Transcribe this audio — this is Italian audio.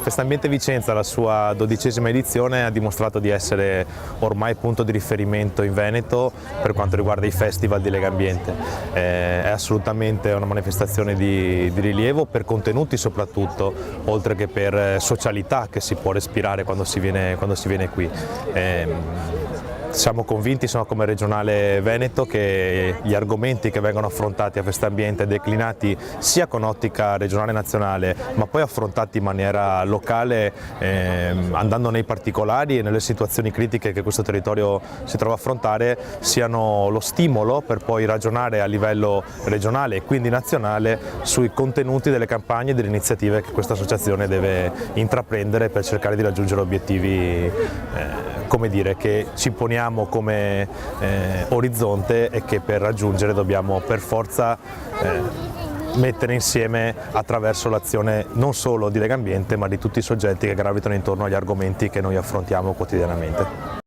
Festambiente Vicenza, la sua 12ª edizione, ha dimostrato di essere ormai punto di riferimento in Veneto per quanto riguarda i festival di Legambiente. È assolutamente una manifestazione di rilievo per contenuti soprattutto, oltre che per socialità che si può respirare quando si viene qui. Siamo convinti, come Regionale Veneto, che gli argomenti che vengono affrontati a Festambiente, declinati sia con ottica regionale e nazionale, ma poi affrontati in maniera locale, andando nei particolari e nelle situazioni critiche che questo territorio si trova a affrontare, siano lo stimolo per poi ragionare a livello regionale e quindi nazionale sui contenuti delle campagne e delle iniziative che questa associazione deve intraprendere per cercare di raggiungere obiettivi che ci poniamo come orizzonte e che per raggiungere dobbiamo per forza mettere insieme attraverso l'azione non solo di Legambiente ma di tutti i soggetti che gravitano intorno agli argomenti che noi affrontiamo quotidianamente.